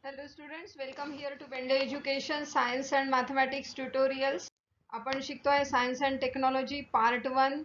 Hello students, welcome here to Bende Education Science and Mathematics Tutorials. आपण शिकतोय science and technology part 1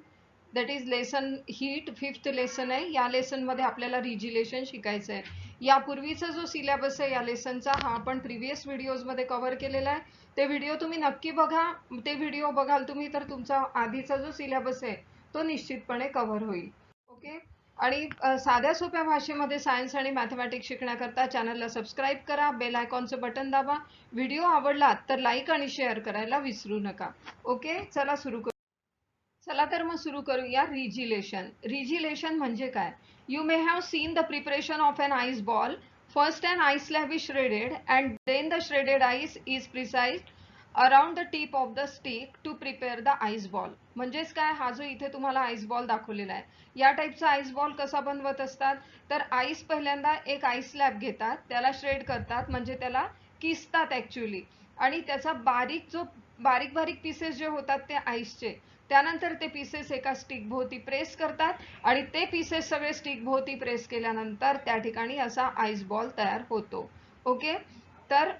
that is lesson heat. 5th lesson आहे. या lesson मध्ये आपल्याला रिजिलेशन शिकायचं आहे. यापूर्वीचा जो सिलेबस आहे या लेसनचा हा आपण प्रीवियस व्हिडिओज मध्ये कव्हर केलेला आहे. ते व्हिडिओ तुम्ही नक्की बघा. ते व्हिडिओ बघाल तुम्ही तर तुमचा आधीचा जो सिलेबस आहे तो निश्चितपणे कव्हर होईल. ओके. आणि साध्या सोप्या भाषेमध्ये सायन्स आणि मॅथमॅटिक्स शिकण्याकरता चॅनलला सबस्क्राईब करा, बेल आयकॉनचं बटन दाबा. व्हिडिओ आवडला तर लाईक आणि शेअर करायला विसरू नका. ओके, चला सुरू करू. चला तर मग सुरू करूया. रिजिलेशन. रिजिलेशन म्हणजे काय? You may have seen the preparation of an ice ball. First an ice slab is shredded and then the shredded ice is precised around the tip of the stick to prepare the ice ball. म्हणजेच काय, हा जो इथे तुम्हाला ice ball दाखवलेला आहे या टाईपचा आईस बॉल कसा बनवत असतात तर आईस पहिल्यांदा एक आईस स्लॅब घेतात, त्याला श्रेड करतात म्हणजे त्याला किसतात ऍक्च्युअली, आणि त्याचा बारीक बारीक पीसेस जे होतात ते आईसचे, त्यानंतर ते पीसेस एका स्टिक भोवती प्रेस करतात आणि ते पीसेस सगळे स्टिक भोवती प्रेस केल्यानंतर त्या ठिकाणी असा आईस बॉल तयार होतो. ओके. तर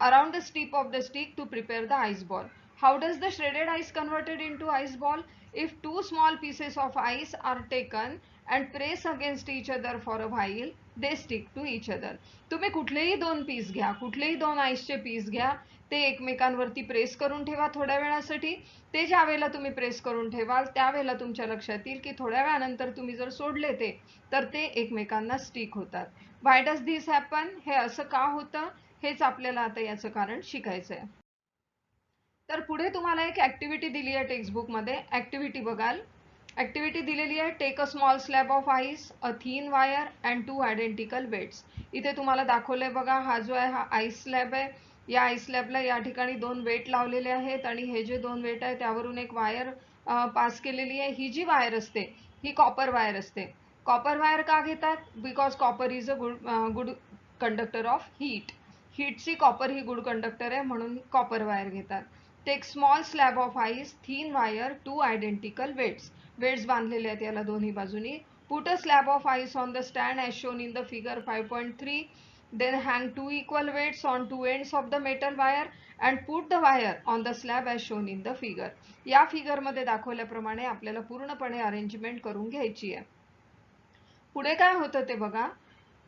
around the tip of the stick to prepare the ice ball. How does the shredded ice converted into ice ball? If two small pieces of ice are taken and press against each other for a while, they stick to each other. तुम्ही कुठलेही दोन piece घ्या, कुठलेही दोन आईसचे piece घ्या, ते एकमेकांवरती press करून ठेवा थोड्या वेळासाठी. ते ज्या वेळेला तुम्ही प्रेस करून ठेवाल त्यावेळेला तुमच्या लक्षात येईल की थोड्या वेळानंतर तुम्ही जर सोडले ते तर ते एकमेकांना स्टिक होतात. व्हाय डज दिस हॅपन? हे असं का होतं हेच आपल्याला आता याचं कारण शिकायचं आहे. तर पुढे तुम्हाला एक ऍक्टिव्हिटी दिली आहे टेक्स्टबुक मध्ये. ऍक्टिव्हिटी बघाल. ऍक्टिव्हिटी दिलेली आहे, take a small slab of ice, a thin wire and 2 identical weights. इथे तुम्हाला दाखवलंय बघा, हा जो आहे हा आईस स्लॅब आहे. या आईस स्लॅबला या ठिकाणी 2 वेट लावलेले आहेत आणि हे जे 2 वेट आहे त्यावरून एक वायर पास केलेली आहे. ही जी वायर असते ही कॉपर वायर असते. कॉपर वायर का घेतात? Because copper is a good conductor of heat. हीटची कॉपर ही गुड कंडक्टर आहे म्हणून कॉपर वायर घेतात. Take small slab of ice, thin wire, 2 identical weights. Weights बांधलेले आहेत याला दोन्ही बाजूनी. Put a slab of ice on the stand as shown in the figure 5.3. then hang 2 equal weights on 2 ends of the metal wire and put the wire on the slab as shown in the figure. या figure मध्ये दाखवल्याप्रमाणे आपल्याला पूर्णपणे arrangement करून घ्यायची आहे. पुढे काय होतं ते बघा.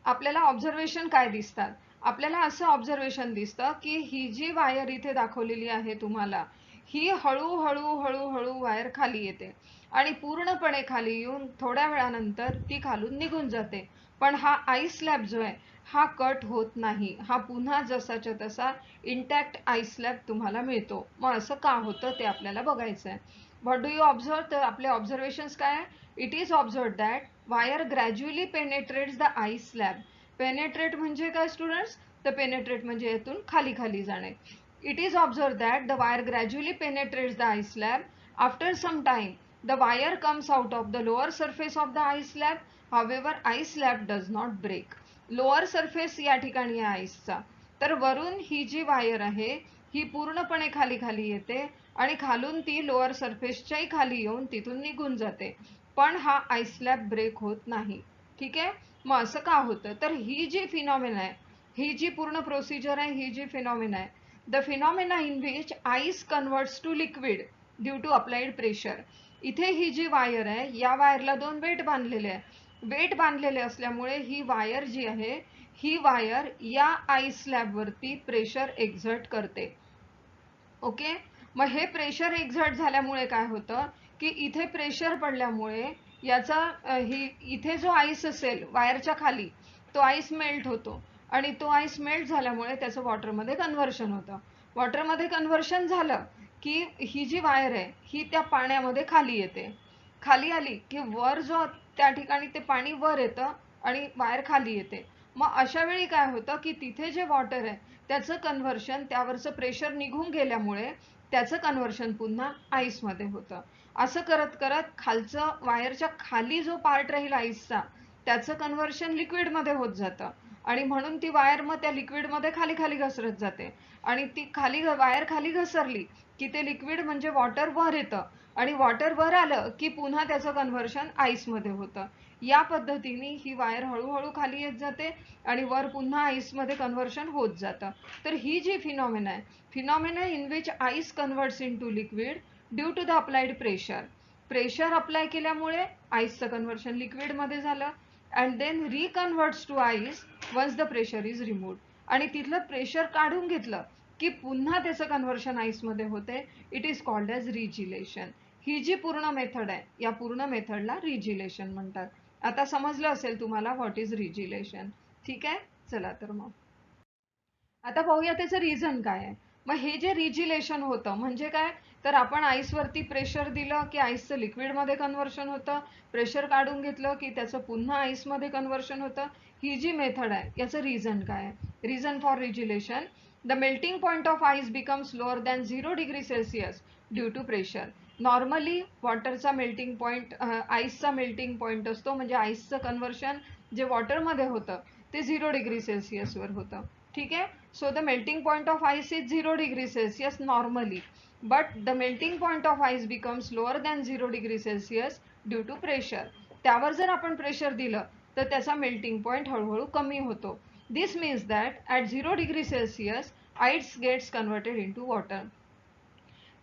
आपल्याला ऑब्झर्वेशन काय दिसतात? आपल्याला असं ऑब्झर्वेशन दिसतं की ही जी वायर इथे दाखवलेली आहे तुम्हाला, ही हळूहळू हळूहळू वायर खाली येते आणि पूर्णपणे खाली येऊन थोड्या वेळानंतर ती खालून निघून जाते. पण हा आईस स्लॅब जो आहे हा कट होत नाही, हा पुन्हा जसाच्या तसा इंटॅक्ट आईस स्लॅब तुम्हाला मिळतो. मग असं का होतं ते आपल्याला बघायचं आहे. What do you observe? तर आपले ऑब्झर्वेशन्स काय आहे? It is observe that wire gradually penetrates the ice slab. Penetrate म्हणजे काय स्टुडंट्स? तर पेनेट्रेट म्हणजे यातून खाली खाली जाणे. It is observed that the wire gradually penetrates the ice slab. After some time, the wire comes out of the lower surface of the ice slab. However, ice slab does not break. Lower surface या ठिकाणी आहे आईसचा. तर वरून ही जी wire आहे ही पूर्णपणे खाली खाली येते आणि खालून ती लोअर सरफेसच्याही खाली येऊन तिथून निघून जाते. पण हा आईस स्लॅब ब्रेक होत नाही. ठीक आहे. मग असं का होतं? तर ही जी फिनॉमिना आहे, ही जी पूर्ण प्रोसिजर आहे, ही जी फिनॉमिना आहे, the phenomena in which ice converts to liquid due to applied pressure. इथे ही जी वायर आहे या वायरला 2 वेट बांधलेले आहे. वेट बांधलेले असल्यामुळे ही वायर जी आहे ही वायर या आईस स्लॅब वरती प्रेशर एक्झर्ट करते. ओके. मग हे प्रेशर एक्झर्ट झाल्यामुळे काय होतं की इथे प्रेशर पडल्यामुळे याचा इथे जो आईस असेल वायरच्या खाली तो आईस मेल्ट होतो आणि तो आईस मेल्ट झाल्यामुळे त्याचं वॉटरमध्ये कन्व्हर्शन होतं. वॉटरमध्ये कन्व्हर्शन झालं की ही जी वायर आहे ही त्या पाण्यामध्ये खाली येते. खाली आली की वर जो त्या ठिकाणी ते पाणी वर येतं आणि वायर खाली येते. मग अशा वेळी काय होतं की तिथे जे वॉटर आहे त्याचं कन्व्हर्शन, त्यावरचं प्रेशर निघून गेल्यामुळे त्याचं कन्व्हर्शन पुन्हा आईसमध्ये होतं. असं करत करत खालचं वायरच्या खाली जो पार्ट राहील आईसचा त्याचं कन्व्हर्शन लिक्विडमध्ये होत जातं आणि म्हणून ती वायर मग त्या लिक्विडमध्ये खाली खाली घसरत जाते आणि ती वायर खाली घसरली की ते लिक्विड म्हणजे वॉटर वर येतं आणि वॉटर वर आलं की पुन्हा त्याचं कन्व्हर्शन आईसमध्ये होतं. या पद्धतीने ही वायर हळूहळू खाली येत जाते आणि वर पुन्हा आईसमध्ये कन्व्हर्शन होत जातं. तर ही जी phenomena in which ice converts into liquid due to the applied pressure apply केल्यामुळे आईसचं कन्व्हर्शन लिक्विडमध्ये झालं and then reconverts to ice once the pressure is removed. आणि तिथलं प्रेशर काढून घेतलं की पुन्हा त्याचं कन्व्हर्शन आईसमध्ये होते. It is called as regelation. ही जी पूर्ण मेथड आहे या पूर्ण मेथडला रिजिलेशन म्हणतात. आता समजलं असेल तुम्हाला व्हॉट इज रिजिलेशन. ठीक आहे, चला तर मग आता पाहूया त्याचं रिझन काय आहे. मग हे जे रिजिलेशन होतं म्हणजे काय, तर आपण आईसवरती प्रेशर दिलं की आईसचं लिक्विडमध्ये कन्व्हर्शन होतं, प्रेशर काढून घेतलं की त्याचं पुन्हा आईसमध्ये कन्व्हर्शन होतं. ही जी मेथड आहे याचं रिझन काय आहे. Reason for regelation, the melting point of ice becomes lower than 0 degree Celsius due to pressure. Normally वॉटरचा मेल्टिंग पॉइंट आईसचा मेल्टिंग पॉइंट असतो म्हणजे आईसचं कन्व्हर्शन जे वॉटरमध्ये होतं ते 0 डिग्री सेल्सिअसवर होतं. ठीक आहे. So the melting point of ice is 0 degree Celsius normally, but the melting point of ice becomes lower than 0 degree Celsius due to pressure. त्यावर जर आपण प्रेशर दिलं तर त्याचा मेल्टिंग पॉइंट हळूहळू कमी होतो. This means that at 0 degree Celsius ice gets converted into water.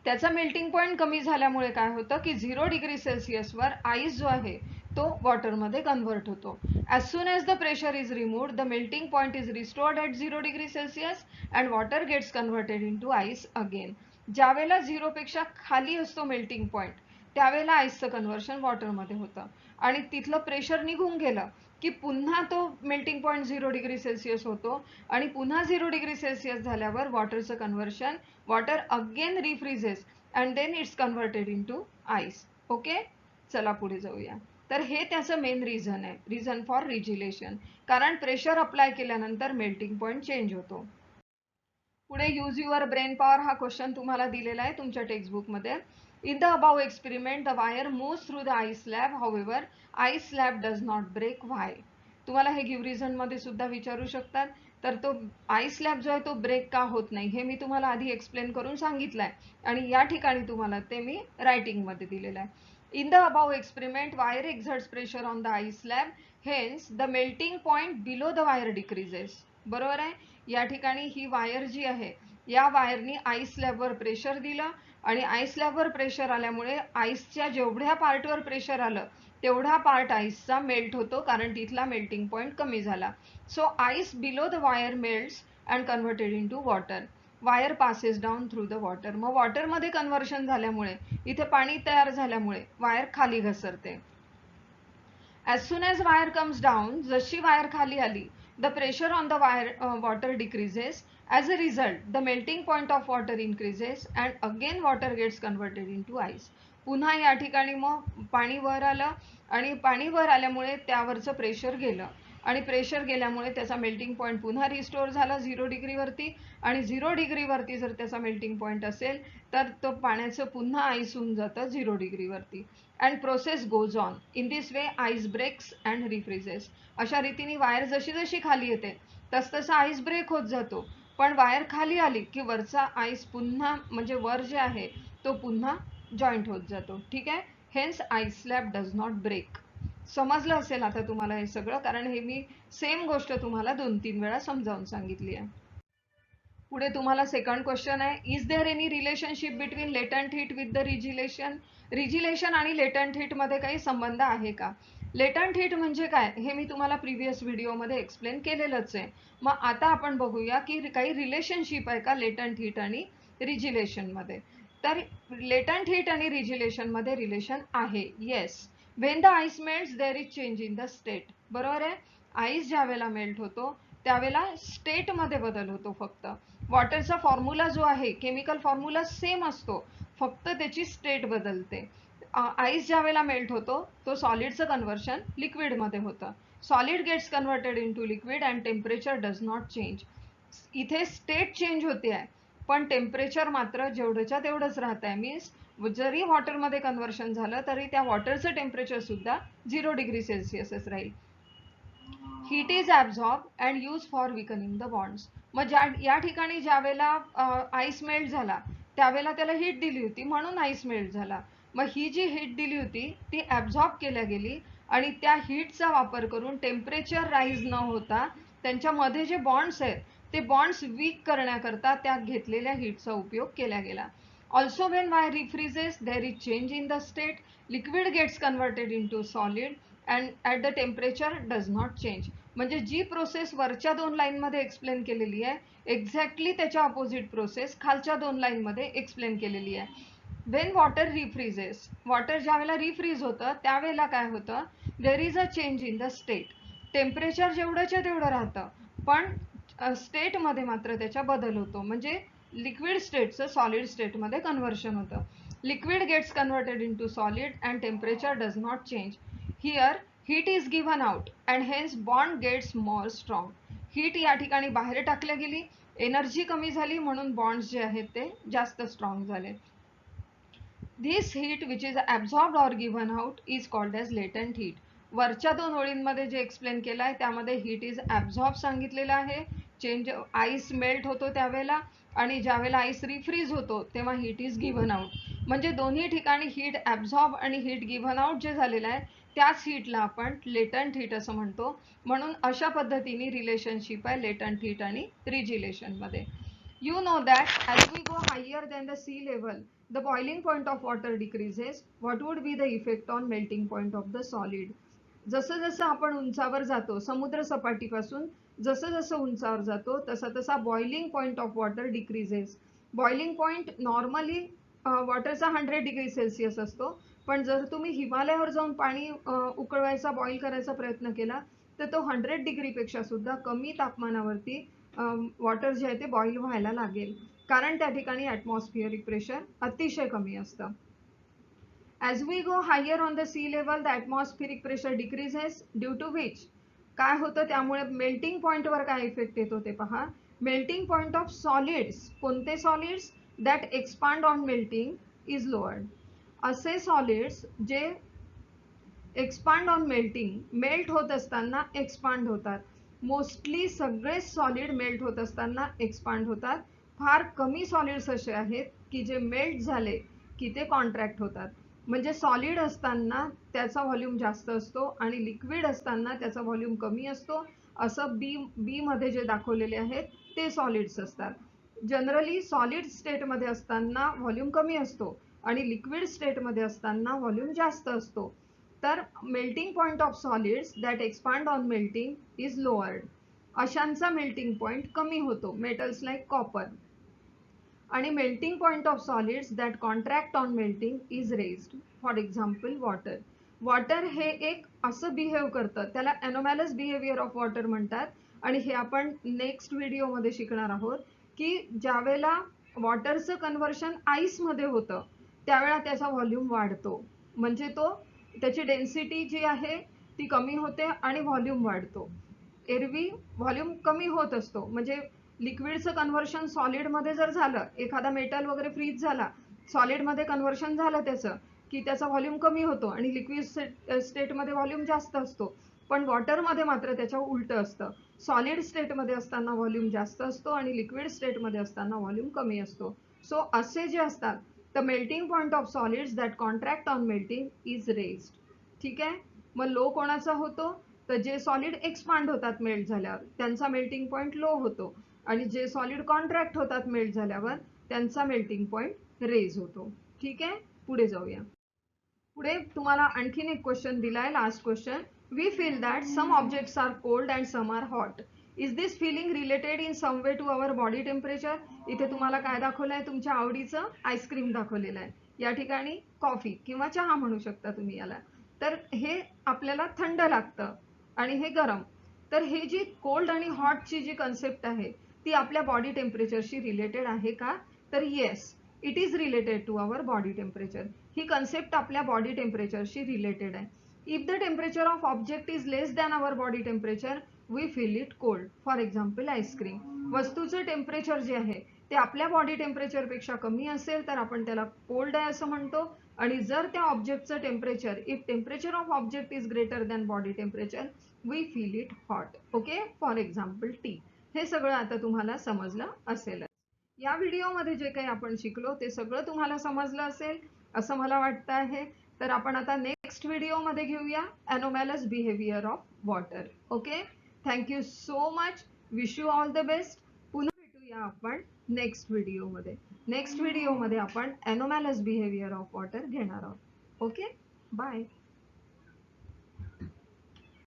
त्याचा मेल्टिंग पॉइंट कमी झाल्यामुळे काय होतं की 0 डिग्री सेल्सिअसवर आईस जो आहे तो वॉटरमध्ये कन्व्हर्ट होतो. As soon as the pressure is removed the melting point is restored at 0 degree Celsius and water gets converted into ice again. ज्यावेळेला 0 पेक्षा खाली असतो मेल्टिंग पॉइंट त्यावेळेला आईसचं कन्व्हर्शन वॉटरमध्ये होतं आणि तिथलं प्रेशर निघून गेलं की पुन्हा तो मेल्टिंग पॉइंट 0 डिग्री सेल्सिअस होतो आणि पुन्हा 0 डिग्री सेल्सिअस झाल्यावर वॉटरचं conversion water again refreezes and then it's converted into ice. Okay, चला पुढे जाऊया. तर हे त्याचं मेन रिझन आहे, रिझन फॉर रिजिलेशन. कारण प्रेशर अप्लाय केल्यानंतर मेल्टिंग पॉइंट चेंज होतो. पुढे यूज युअर ब्रेन पॉवर हा क्वेश्चन तुम्हाला दिलेला आहे तुमच्या टेक्स्टबुकमध्ये. In the above experiment, the wire moves through the ice slab. However, ice slab does not break. Why? तुम्हाला हे गिव्ह रिझन मध्ये सुद्धा विचारू शकतात. तर तो आईस स्लॅब जो आहे तो ब्रेक का होत नाही हे मी तुम्हाला आधी एक्सप्लेन करून सांगितलंय आणि या ठिकाणी तुम्हाला ते मी रायटिंग मध्ये दिलेलं आहे. In the above experiment wire exerts pressure on the ice slab, hence the melting point below the wire decreases. बरोबर आहे. या ठिकाणी ही वायर जी आहे या वायरनी आईस स्लॅबवर प्रेशर दिलं आणि आईस स्लॅबवर प्रेशर आल्यामुळे आईसच्या जेवढ्या पार्टवर प्रेशर आलं तेवढा पार्ट आईसचा मेल्ट होतो कारण तिथला मेल्टिंग पॉइंट कमी झाला. So ice below the wire melts and converted into water. Wire passes down through the water. मग वॉटरमध्ये कन्व्हर्शन झाल्यामुळे इथे पाणी तयार झाल्यामुळे वायर खाली घसरते. As soon as wire comes down, जशी वायर खाली आली, the pressure on the water decreases. As a result, the melting point of water increases and again water gets converted into ice. पुन्हा या ठिकाणी मग पाणी वर आलं आणि पाणी वर आल्यामुळे त्यावरचं प्रेशर गेलं आणि प्रेशर गेल्यामुळे त्याचा मेल्टिंग पॉइंट पुन्हा रिस्टोर झाला 0 डिग्रीवरती आणि 0 डिग्रीवरती जर त्याचा मेल्टिंग पॉइंट असेल तर तो पाण्याचं पुन्हा आईस होऊन जातं 0 डिग्रीवरती. And process goes on. In this way ice breaks and refreezes. अशा रीतीने वायर जशी जशी खाली येते तसतसा आईस ब्रेक होत जातो पण वायर खाली आली की वरचा आईस पुन्हा म्हणजे वर जे आहे तो पुन्हा जॉईंट होत जातो. ठीक आहे. Hence ice slab does not break. समजलं असेल आता तुम्हाला हे सगळं कारण हे मी सेम गोष्ट तुम्हाला 2-3 वेळा समजावून सांगितली आहे. पुढे तुम्हाला सेकंड क्वेश्चन आहे, is there any relationship between latent heat with the regelation. Regelation आणि लेटंट हीट मध्ये काही संबंध आहे का. लेटंट हीट म्हणजे काय हे मी तुम्हाला प्रिव्हियस व्हिडिओमध्ये एक्सप्लेन केलेलंच आहे. मग आता आपण बघूया की काही रिलेशनशिप आहे का लेटंट हीट आणि रिजिलेशन मध्ये. तर लेटंट हीट आणि रिजिलेशन मध्ये रिलेशन आहे. Yes. When the ice melts there is change in the state. बरोबर आहे. आईस ज्या वेळेला मेल्ट होतो त्यावेळेला स्टेट मध्ये बदल होतो. फक्त वॉटरचा फॉर्म्युला जो आहे केमिकल फॉर्म्युला सेम असतो फक्त त्याची स्टेट बदलते. आईस ज्या वेळेला मेल्ट होतो तो सॉलिडचं कन्व्हर्शन लिक्विड मध्ये होतं. Solid gets converted into liquid and temperature does not change. इथे स्टेट चेंज होते आहे पण टेम्परेचर मात्र जेवढंच्या तेवढंच राहत आहे. मीन्स जरी वॉटरमध्ये कन्व्हर्शन झालं तरी त्या वॉटरचं टेम्परेचर सुद्धा 0 डिग्री सेल्सिअसच राहील. Heat is absorb and use for weakening the bonds. मग या ठिकाणी ज्या वेळेला आईस मेल्ट झाला त्यावेळेला त्याला हीट दिली होती म्हणून आईस मेल्ट झाला. मग ही जी हीट दिली होती ती ॲब्झॉर्ब केल्या गेली आणि त्या हीटचा वापर करून टेम्परेचर राईज न होता त्यांच्यामध्ये जे बॉन्ड्स आहेत ते बॉन्ड्स वीक करण्याकरता त्या घेतलेल्या हीटचा उपयोग केला गेला. Also when wire refreezes there is change in the state, liquid gets converted into solid and at the temperature does not change. म्हणजे जी प्रोसेस वरच्या दोन लाईन मध्ये एक्सप्लेन केलेली आहे एक्झॅक्टली त्याच्या अपोजिट प्रोसेस खालच्या दोन लाईन मध्ये एक्सप्लेन केलेली आहे. वेन वॉटर रिफ्रीजेस, वॉटर ज्या वेळेला रिफ्रीज होतं त्यावेळेला काय होतं, there is a change in the state. Temperature जेवढंच्या तेवढं राहतं पण स्टेटमध्ये मात्र त्याच्या बदल होतो. म्हणजे लिक्विड स्टेटचं सॉलिड स्टेटमध्ये कन्व्हर्शन होतं. Liquid gets converted into solid and temperature does not change. Here heat is given out and hence bond gets more strong. Heat या ठिकाणी बाहेर टाकल्या गेली, एनर्जी कमी झाली म्हणून बॉन्ड्स जे आहेत ते जास्त स्ट्रॉंग झाले. This heat which is absorbed or given out is called as latent heat. वरच्या दोन ओळींमध्ये जे एक्सप्लेन केलं आहे त्यामध्ये हीट इज ॲब्झॉर्ब सांगितलेलं आहे. चेंज आईस मेल्ट होतो त्यावेळेला आणि ज्या वेळेला आईस रिफ्रीज होतो तेव्हा हीट इज गिव्हन आउट. म्हणजे दोन्ही ठिकाणी हीट ॲब्झॉर्ब आणि हीट गिव्हन आउट जे झालेलं आहे त्याच हीटला आपण लेटंट हीट असं म्हणतो. म्हणून अशा पद्धतीने रिलेशनशिप आहे लेटंट हीट आणि रिजिलेशनमध्ये. You know that as we go higher than the sea level, the boiling point of water decreases. What would be the effect on melting point of the solid? जसं जसं आपण उंचावर जातो समुद्र सपाटीपासून जसं जसं उंचावर जातो तसा तसा boiling point of water decreases. Boiling point normally वॉटरचा 100 डिग्री सेल्सिअस असतो, पण जर तुम्ही हिमालयावर जाऊन पाणी उकळवायचा बॉईल करायचा प्रयत्न केला तर तो 100 डिग्रीपेक्षा सुद्धा कमी तापमानावरती वॉटर जे आहे ते बॉईल व्हायला लागेल, कारण त्या ठिकाणी ॲटमॉस्फिअरिक प्रेशर अतिशय कमी असतं. As we go higher on the sea level the atmospheric pressure decreases due to which काय होतं, त्यामुळे मेल्टिंग पॉईंटवर काय इफेक्ट येतो ते पहा. मेल्टिंग पॉईंट ऑफ सॉलिड्स, कोणते solids that expand on melting is lowered. असे सॉलिड्स जे एक्सपांड ऑन मेल्टिंग, मेल्ट होत असताना एक्सपांड होतात. मोस्टली सगळे सॉलिड मेल्ट होत असताना एक्सपांड होतात. फार कमी सॉलिड्स असे आहेत की जे मेल्ट झाले की ते कॉन्ट्रॅक्ट होतात. म्हणजे सॉलिड असताना त्याचा व्हॉल्यूम जास्त असतो आणि लिक्विड असताना त्याचा व्हॉल्यूम कमी असतो. असं बी मध्ये जे दाखवलेले आहेत ते सॉलिड्स असतात. जनरली सॉलिड स्टेटमध्ये असताना व्हॉल्यूम कमी असतो आणि लिक्विड स्टेटमध्ये असताना व्हॉल्यूम जास्त असतो. तर melting point of solids that expand on melting is lowered. अशांचा मेल्टिंग पॉइंट कमी होतो, मेटल्स लाईक कॉपर. आणि melting point of solids that contract on melting is raised. For example water. Water हे एक असं बिहेव करतं, त्याला एनोमॅलस बिहेवियर ऑफ वॉटर म्हणतात. आणि हे आपण नेक्स्ट व्हिडिओमध्ये शिकणार आहोत की ज्यावेळेला वॉटरचं कन्व्हर्शन आईसमध्ये होतं त्यावेळेला त्याचा व्हॉल्यूम वाढतो. म्हणजे तो त्याची डेन्सिटी जी आहे ती कमी होते आणि व्हॉल्यूम वाढतो. एरवी व्हॉल्यूम कमी होत असतो, म्हणजे लिक्विडचं कन्व्हर्शन सॉलिडमध्ये जर झालं, एखादा मेटल वगैरे फ्रीज झाला, सॉलिडमध्ये कन्व्हर्शन झालं त्याचं की त्याचा व्हॉल्यूम कमी होतो आणि लिक्विड स्टेटमध्ये व्हॉल्यूम जास्त असतो. पण वॉटरमध्ये मात्र त्याच्या उलटं असतं. सॉलिड स्टेटमध्ये असताना व्हॉल्यूम जास्त असतो आणि लिक्विड स्टेटमध्ये असताना व्हॉल्यूम कमी असतो. सो असे जे असतात the melting point of solids that contract on melting is raised. ठीक आहे. मग लो कोणाचा होतो, तर जे सॉलिड एक्सपांड होतात मेल्ट झाल्यावर त्यांचा मेल्टिंग पॉइंट लो होतो आणि जे सॉलिड कॉन्ट्रॅक्ट होतात मेल्ट झाल्यावर त्यांचा मेल्टिंग पॉइंट रेज होतो. ठीक आहे. पुढे जाऊया. पुढे तुम्हाला आणखीन एक क्वेश्चन दिलाय, last question. We feel that some objects are cold and some are hot. Is this feeling related in some way to our body temperature. इथे तुम्हाला काय दाखवलं आहे, तुमच्या आवडीचं आईस्क्रीम दाखवलेलं आहे. या ठिकाणी कॉफी किंवा चहा म्हणू शकता तुम्ही याला. तर हे आपल्याला थंड लागतं आणि हे गरम. तर हे जी कोल्ड आणि हॉटची जी कन्सेप्ट आहे ती आपल्या बॉडी टेम्परेचरशी रिलेटेड आहे का, तर yes, it is related to our body temperature. ही कन्सेप्ट आपल्या बॉडी टेम्परेचरशी रिलेटेड आहे. If the temperature of object is less than our body temperature we feel it cold. For example ice cream. वस्तूचं temperature जे आहे ते आपल्या बॉडी टेम्परेचरपेक्षा कमी असेल तर आपण त्याला कोल्ड आहे असं म्हणतो. आणि जर त्या ऑब्जेक्टचं temperature, if temperature of object is greater than body temperature we feel it hot. Okay. For example tea. हे सगळं आता तुम्हाला समजलं असेल. या व्हिडिओमध्ये जे काही आपण शिकलो ते सगळं तुम्हाला समजलं असेल असं मला वाटतं आहे. तर आपण आता नेक्स्ट नेक्स्ट व्हिडिओमध्ये घेऊया anomalous behaviour of water. Okay, thank you so much. Wish you all the best. पुन्हा भेटूया आपण नेक्स्ट व्हिडिओमध्ये. नेक्स्ट व्हिडिओमध्ये आपण अनोमॅलस बिहेवियर ऑफ वॉटर घेणार आहोत. Okay, bye.